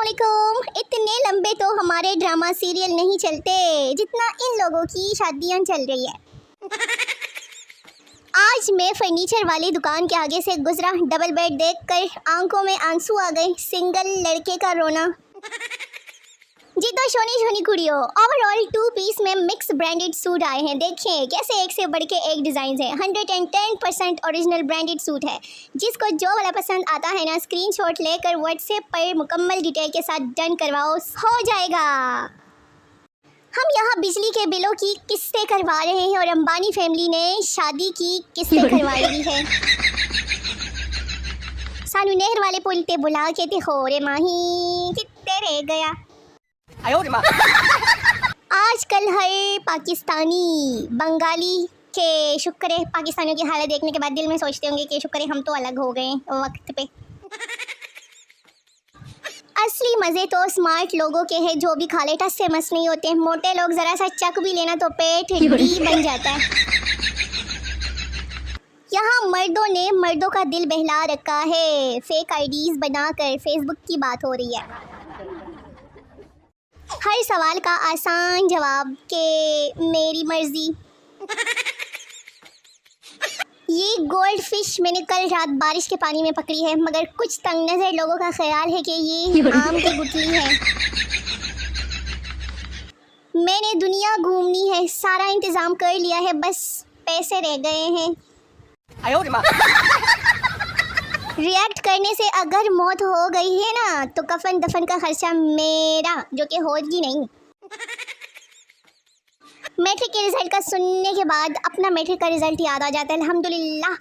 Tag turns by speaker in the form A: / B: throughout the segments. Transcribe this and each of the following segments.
A: अस्सलामुअलैकुम। इतने लंबे तो हमारे ड्रामा सीरियल नहीं चलते जितना इन लोगों की शादियां चल रही है। आज मैं फर्नीचर वाली दुकान के आगे से गुजरा, डबल बेड देखकर आंखों में आंसू आ गए। सिंगल लड़के का रोना। जी तो शोनी शोनी कुड़ियों, ओवरऑल 2 पीस में मिक्स ब्रांडेड सूट आए हैं। देखें कैसे एक से बढ़ के एक डिज़ाइन है। 110% ओरिजिनल ब्रांडेड सूट है। जिसको जो वाला पसंद आता है ना, स्क्रीनशॉट लेकर व्हाट्सएप पर मुकम्मल डिटेल के साथ डन करवाओ, हो जाएगा। हम यहाँ बिजली के बिलों की किस्तें करवा रहे हैं और अंबानी फैमिली ने शादी की किस्तें करवाई दी है। सानू नहर वाले पुल ते बुला के थे हो रे माही कितने रह गया। आजकल हर पाकिस्तानी बंगाली के शुक्र है, पाकिस्तानियों की हालत देखने के बाद दिल में सोचते होंगे कि शुक्र है हम तो अलग हो गए वक्त पे। असली मज़े तो स्मार्ट लोगों के हैं, जो भी खा ले टस से मस नहीं होते। मोटे लोग ज़रा सा चक भी लेना तो पेट डी बन जाता है। यहाँ मर्दों ने मर्दों का दिल बहला रखा है। फेक आईडीज़ बनाकर फेसबुक की बात हो रही है। हर सवाल का आसान जवाब के मेरी मर्जी। ये गोल्ड फिश मैंने कल रात बारिश के पानी में पकड़ी है, मगर कुछ तंग नज़र लोगों का ख्याल है कि ये आम की गुठली है। मैंने दुनिया घूमनी है, सारा इंतज़ाम कर लिया है, बस पैसे रह गए हैं। रिएक्ट करने से अगर मौत हो गई है ना, तो कफन दफन का खर्चा मेरा, जो कि होगी नहीं। मैट्रिक के रिज़ल्ट का सुनने के बाद अपना मैट्रिक का रिज़ल्ट याद आ जाता है। अल्हम्दुलिल्लाह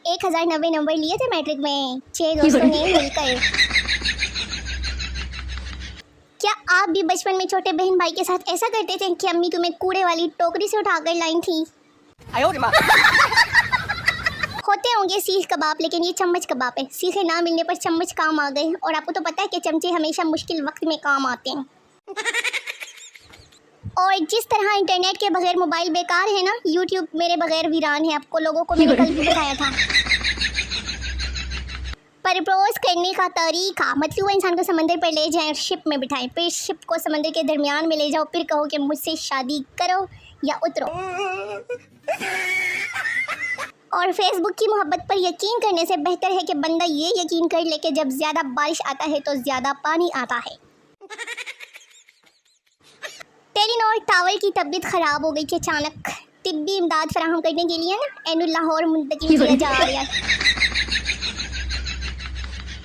A: 1090 नंबर लिए थे मैट्रिक में 6 दोस्तों ने मिलकर। क्या आप भी बचपन में छोटे बहन भाई के साथ ऐसा करते थे कि अम्मी तुम्हें कूड़े वाली टोकरी से उठाकर लाई थी? होते होंगे सीख कबाब, लेकिन ये चम्मच कबाब है। सीखे ना मिलने पर चम्मच काम आ गए, और आपको तो पता है कि चमचे हमेशा मुश्किल वक्त में काम आते हैं। और जिस तरह इंटरनेट के बगैर मोबाइल बेकार है ना, यूट्यूब मेरे बगैर वीरान है। आपको लोगों को मैंने कल भी बताया था। प्रपोज करने का तरीका, मतलब इंसान को समंदर पर ले जाएं और शिप में बिठाएं, फिर शिप को समंदर के दरमियान में ले जाओ, फिर कहो कि मुझसे शादी करो या उतरो। और फेसबुक की मोहब्बत पर यकीन करने से बेहतर है कि बंदा ये यकीन कर ले कि जब ज़्यादा बारिश आता है तो ज़्यादा पानी आता है। टेलीनॉर टावर की तबीयत ख़राब हो गई कि अचानक तिब्बी इमदाद फराहम करने के लिए ना एनुल लाहौर मुंतकिल किया जा रहा है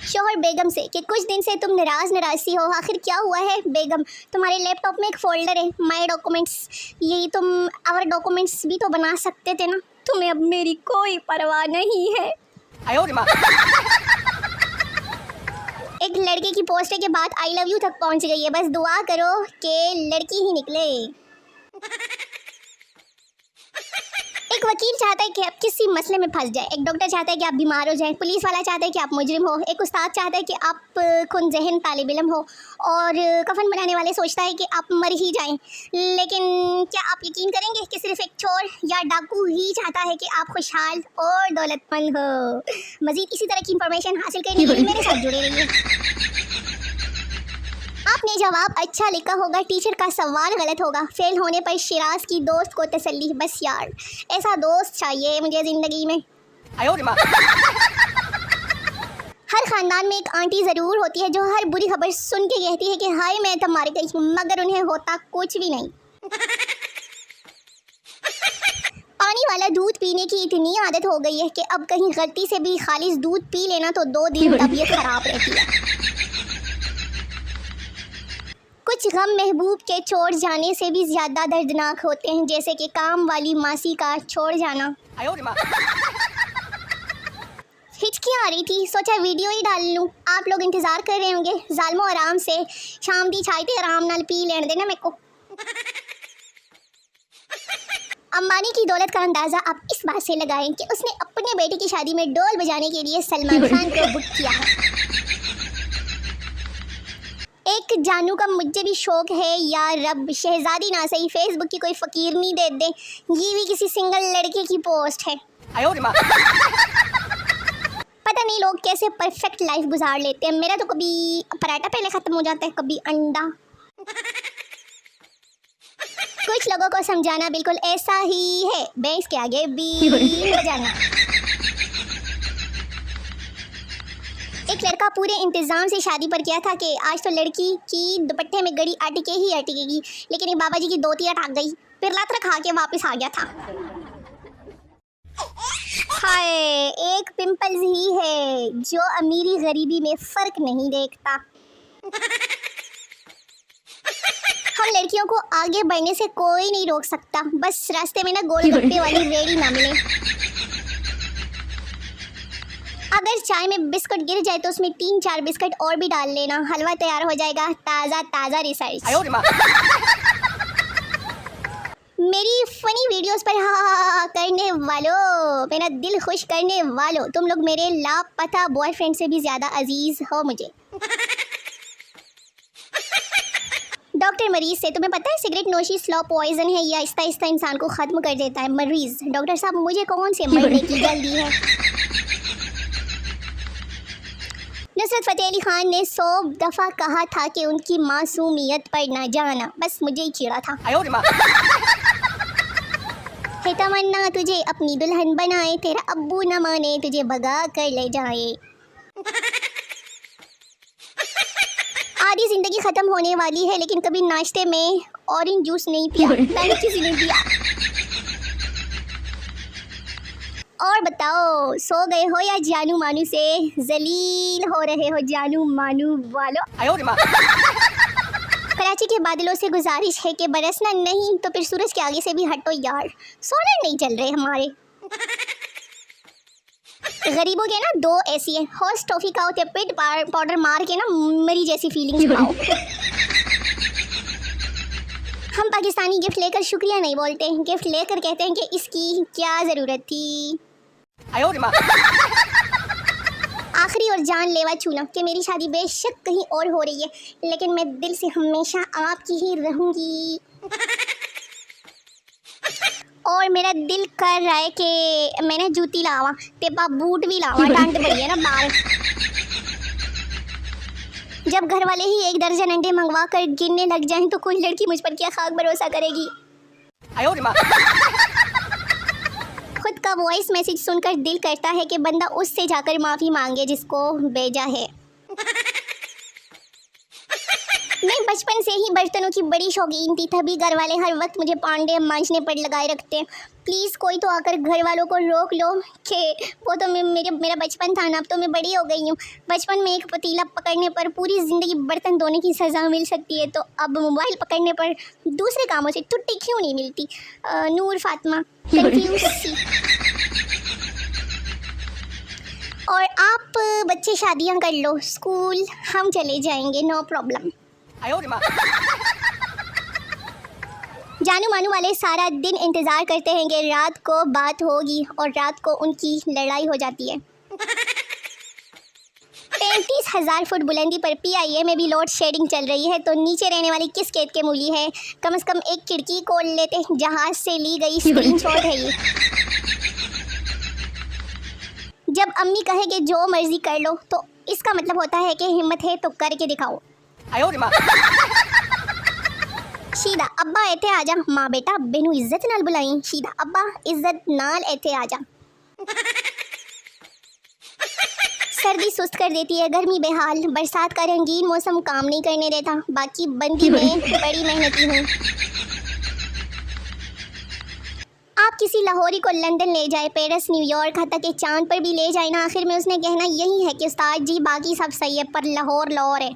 A: शोहर बेगम से कि कुछ दिन से तुम नाराज़ सी हो। आखिर क्या हुआ है बेगम? तुम्हारे लैपटॉप में एक फ़ोल्डर है माय डॉक्यूमेंट्स, यही तुम आवर डॉक्यूमेंट्स भी तो बना सकते थे ना। तुम्हें अब मेरी कोई परवाह नहीं है। एक लड़के की पोस्टर के बाद आई लव यू तक पहुंच गई है। बस दुआ करो कि लड़की ही निकले। एक वकील चाहता है कि आप किसी मसले में फंस जाए, एक डॉक्टर चाहता है कि आप बीमार हो जाएं, पुलिस वाला चाहता है कि आप मुजरिम हो, एक उस्ताद चाहता है कि आप खुन जहन तालिब इल्म हो, और कफन बनाने वाले सोचता है कि आप मर ही जाएं। लेकिन क्या आप यकीन करेंगे कि सिर्फ एक चोर या डाकू ही चाहता है कि आप खुशहाल और दौलतमंद हो। मज़ीद इसी तरह की इंफॉर्मेशन हासिल करने के लिए मेरे साथ जुड़े रहिए। आपने जवाब अच्छा लिखा होगा, टीचर का सवाल गलत होगा। फेल होने पर शिराज की दोस्त को तसल्ली, बस यार ऐसा दोस्त चाहिए मुझे ज़िंदगी में। हर ख़ानदान में एक आंटी ज़रूर होती है जो हर बुरी खबर सुन के कहती है कि हाय मैं तो मार गई, मगर उन्हें होता कुछ भी नहीं। पानी वाला दूध पीने की इतनी आदत हो गई है कि अब कहीं गलती से भी खालिस दूध पी लेना तो 2 दिन तबीयत ख़राब रहती है। कुछ गम महबूब के छोड़ जाने से भी ज़्यादा दर्दनाक होते हैं, जैसे कि काम वाली मासी का छोड़ जाना। हिचकी आ रही थी, सोचा वीडियो ही डाल लूँ। आप लोग इंतज़ार कर रहे होंगे। जालमो आराम से शाम दी चाय ते आराम नाल पी लेने देना मेरे को। अंबानी की दौलत का अंदाज़ा आप इस बात से लगाएं कि उसने अपने बेटे की शादी में ढोल बजाने के लिए सलमान खान को बुक किया है। एक जानू का मुझे भी शौक है यार रब, शहजादी ना सही फेसबुक की कोई फ़कीर नहीं दे दे। ये भी किसी सिंगल लड़के की पोस्ट है। पता नहीं लोग कैसे परफेक्ट लाइफ गुजार लेते हैं। मेरा तो कभी पराठा पहले ख़त्म हो जाता है, कभी अंडा। कुछ लोगों को समझाना बिल्कुल ऐसा ही है, भैंस के आगे भी बजाना। एक लड़का पूरे इंतज़ाम से शादी पर किया था कि आज तो लड़की की दुपट्टे में गड़ी अटके ही अटकेगी, लेकिन एक बाबा जी की दोतिया अटक गई, फिर लात खा के वापस आ गया था। हाय, एक पिंपल्स ही है जो अमीरी गरीबी में फ़र्क नहीं देखता। हम लड़कियों को आगे बढ़ने से कोई नहीं रोक सकता, बस रास्ते में ना गोलगप्पे वाली रेड़ी ना मिले। अगर चाय में बिस्कुट गिर जाए तो उसमें 3-4 बिस्कुट और भी डाल लेना, हलवा तैयार हो जाएगा। ताज़ा ताज़ा रिसर्च। मेरी फनी वीडियोस पर हा करने वालों, मेरा दिल खुश करने वालों, तुम लोग मेरे लापता बॉयफ्रेंड से भी ज़्यादा अजीज़ हो मुझे। डॉक्टर मरीज से, तुम्हें पता है सिगरेट नोशी स्लो पॉइजन है, ये आहिस्ता आहिस्ता इंसान को ख़त्म कर देता है। मरीज, डॉक्टर साहब मुझे कौन से मरने की जल्दी है। नुसरत फ़तेह अली ख़ान ने 100 दफ़ा कहा था कि उनकी मासूमियत पर ना जाना, बस मुझे ही चिढ़ा था। है तमन्ना तुझे अपनी दुल्हन बनाए, तेरा अब्बू न माने तुझे भगा कर ले जाए। आधी ज़िंदगी ख़त्म होने वाली है, लेकिन कभी नाश्ते में ऑरेंज जूस नहीं पिया, पहले किसी ने पिया। और बताओ, सो गए हो या जानू मानू से जलील हो रहे हो जानू मानू वालों। कराची के बादलों से गुजारिश है कि बरसना नहीं तो फिर सूरज के आगे से भी हटो यार, सोलर नहीं चल रहे हमारे। गरीबों के ना 2 ऐसी है, हॉर्स टॉफी खाओ तो पेट पाउडर मार के ना मरी जैसी फीलिंग्स पाओ। हम पाकिस्तानी गिफ्ट लेकर शुक्रिया नहीं बोलते, गिफ्ट लेकर कहते हैं कि इसकी क्या ज़रूरत थी। आखिरी और जानलेवा चूना कि मेरी शादी बेशक कहीं और हो रही है, लेकिन मैं दिल से हमेशा आपकी ही रहूँगी। और मेरा दिल कर रहा है कि मैंने जूती लावा ते बूट भी लावा, ठंड बड़ी है ना बाहर। जब घर वाले ही 1 दर्जन अंडे मंगवा कर गिनने लग जाएं तो कोई लड़की मुझ पर क्या खाक भरोसा करेगी। खुद का वॉइस मैसेज सुनकर दिल करता है कि बंदा उससे जाकर माफ़ी मांगे जिसको भेजा है। मैं बचपन से ही बर्तनों की बड़ी शौकीन थी, तभी घर वाले हर वक्त मुझे पांडे मांजने पर लगाए रखते। प्लीज़ कोई तो आकर घर वालों को रोक लो कि वो तो मेरा बचपन था ना, अब तो मैं बड़ी हो गई हूँ। बचपन में एक पतीला पकड़ने पर पूरी ज़िंदगी बर्तन धोने की सज़ा मिल सकती है, तो अब मोबाइल पकड़ने पर दूसरे कामों से छुट्टी क्यों नहीं मिलती। नूर फातिमा कंफ्यूज सी। और आप बच्चे शादियाँ कर लो, स्कूल हम चले जाएंगे, नो प्रॉब्लम। जानू मानू वाले सारा दिन इंतज़ार करते हैं कि रात को बात होगी, और रात को उनकी लड़ाई हो जाती है। 35,000 फुट बुलंदी पर PIA में भी लोड शेडिंग चल रही है, तो नीचे रहने वाली किस खेत के मूली है। कम से कम एक खिड़की खोल लेते, जहाज़ से ली गई स्क्रीनशॉट है ये। जब अम्मी कहे कि जो मर्जी कर लो, तो इसका मतलब होता है कि हिम्मत है तो करके दिखाओ। शीदा अब्बा एथे आजा, माँ बेटा बेनू इज्जत नाल बुलाई। शीदा अब्बा इज्जत नाल एथे आजा। सर्दी सुस्त कर देती है, गर्मी बेहाल, बरसात का रंगीन मौसम काम नहीं करने देता। बाकी बंदी में बड़ी मेहनती हूँ। आप किसी लाहौरी को लंदन ले जाए, पेरिस, न्यूयॉर्क, हत्ता के चांद पर भी ले जाए ना, आखिर में उसने कहना यही है कि उस्ताद जी बाकी सब सही है पर लाहौर लाहौर है।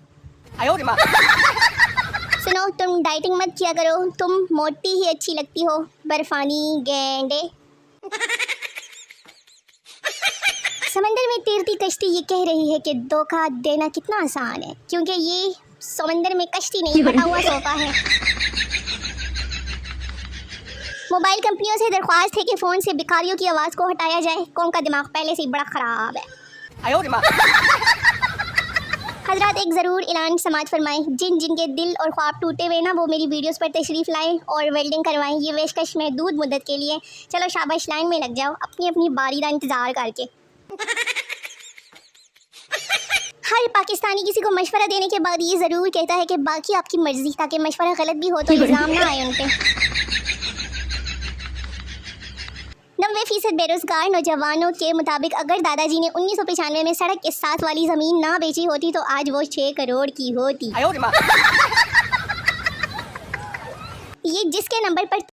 A: सुनो, तुम डाइटिंग मत किया करो, तुम मोटी ही अच्छी लगती हो, बर्फानी गेंडे। समंदर में तैरती कश्ती ये कह रही है कि धोखा देना कितना आसान है, क्योंकि ये समंदर में कश्ती नहीं फटा हुआ सोफा है। मोबाइल कंपनियों से दरख्वास्त है कि फ़ोन से भिखारियों की आवाज़ को हटाया जाए, कौन का दिमाग पहले से ही बड़ा ख़राब है। हजरात एक ज़रूर ऐलान समाज फरमाएं, जिनके दिल और ख्वाब टूटे हुए ना, वो मेरी वीडियोस पर तशरीफ़ लाएं और वेल्डिंग करवाएं। ये पेशकश महदूद मुद्दत के लिए। चलो शाबाश, लाइन में लग जाओ अपनी अपनी बारी का इंतज़ार करके। हर पाकिस्तानी किसी को मशवरा देने के बाद ये ज़रूर कहता है कि बाकी आपकी मर्जी, ताकि मशवरा गलत भी हो तो इल्ज़ाम ना आए उन पे। 90% बेरोज़गार नौजवानों के मुताबिक अगर दादाजी ने 1995 में सड़क के साथ वाली ज़मीन ना बेची होती तो आज वो 6 करोड़ की होती। ये जिसके नंबर पर